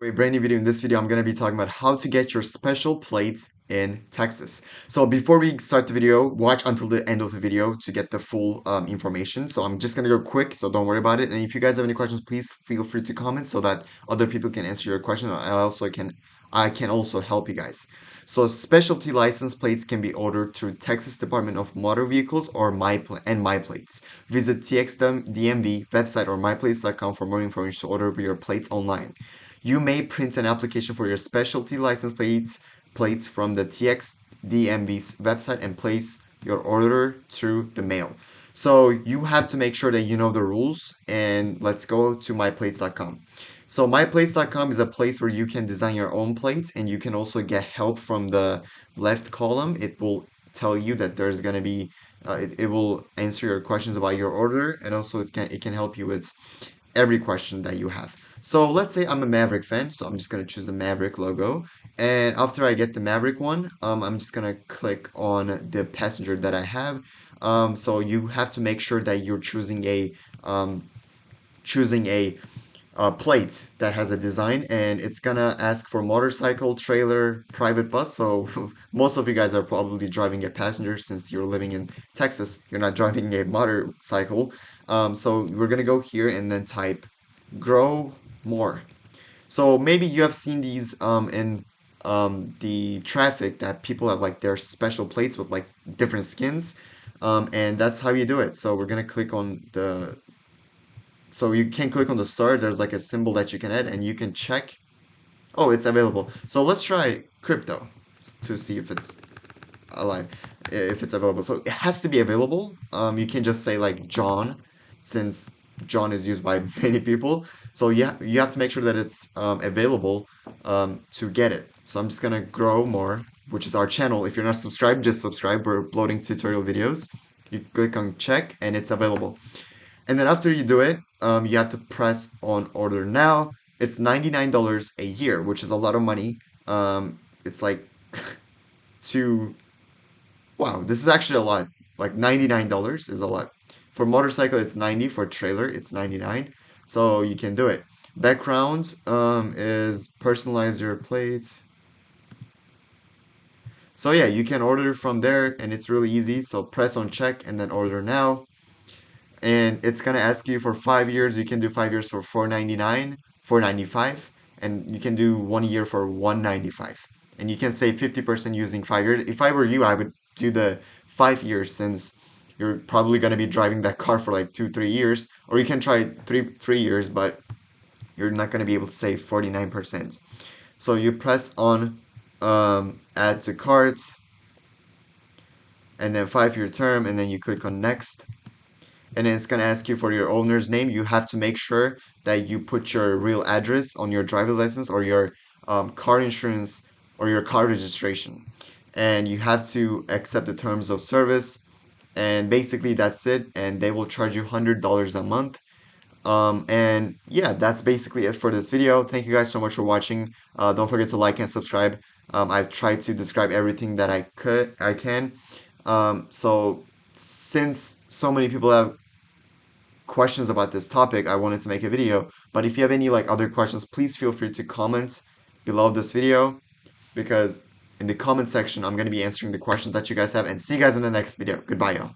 A brand new video. In this video, I'm going to be talking about how to get your special plates in Texas. So before we start the video, watch until the end of the video to get the full information. So I'm just going to go quick, so don't worry about it. And if you guys have any questions, please feel free to comment so that other people can answer your question. I can also help you guys. So specialty license plates can be ordered through Texas Department of Motor Vehicles or MyPlates. Visit TXDMV website or myplates.com for more information to order your plates online. You may print an application for your specialty license plates from the TXDMV's website and place your order through the mail. So you have to make sure that you know the rules, and let's go to myplates.com. So myplates.com is a place where you can design your own plates, and you can also get help from the left column. It will tell you that there's going to be it will answer your questions about your order, and also it can help you with every question that you have. So let's say I'm a Maverick fan, so I'm just gonna choose the Maverick logo. And after I get the Maverick one, I'm just gonna click on the passenger that I have. So you have to make sure that you're um, choosing a plate that has a design, and it's gonna ask for motorcycle, trailer, private bus. So most of you guys are probably driving a passenger since you're living in Texas. You're not driving a motorcycle. So we're gonna go here and then type grow more. So maybe you have seen these in the traffic that people have like their special plates with like different skins. And that's how you do it. So we're gonna click on the so you can click on the star. There's like a symbol that you can add, and you can check. Oh, it's available. So let's try crypto to see if it's alive, if it's available. So it has to be available. You can just say like John, since John is used by many people. So yeah, you have to make sure that it's available to get it. So I'm just gonna grow more, which is our channel. If you're not subscribed, just subscribe. We're uploading tutorial videos. You click on check, and it's available. And then after you do it, you have to press on order now. It's $99 a year, which is a lot of money. It's like to wow, this is actually a lot. Like $99 is a lot. For motorcycle, it's 90. For trailer, it's 99. So you can do it. Background is personalize your plates. So yeah, you can order from there, and it's really easy. So press on check and then order now. And it's gonna ask you for 5 years. You can do 5 years for 499, 495, and you can do 1 year for 195. And you can save 50% using 5 years. If I were you, I would do the 5 years since you're probably gonna be driving that car for like 2, 3 years. Or you can try three years, but you're not gonna be able to save 49%. So you press on add to cart, and then 5 year term, and then you click on next, and then it's going to ask you for your owner's name. You have to make sure that you put your real address on your driver's license or your car insurance or your car registration. And you have to accept the terms of service. And basically, that's it. And they will charge you $100 a month. And yeah, that's basically it for this video. Thank you guys so much for watching. Don't forget to like and subscribe. I've tried to describe everything that I can. So since so many people have questions about this topic, I wanted to make a video. But if you have any like other questions, please feel free to comment below this video, because in the comment section, I'm going to be answering the questions that you guys have. And see you guys in the next video. Goodbye, y'all.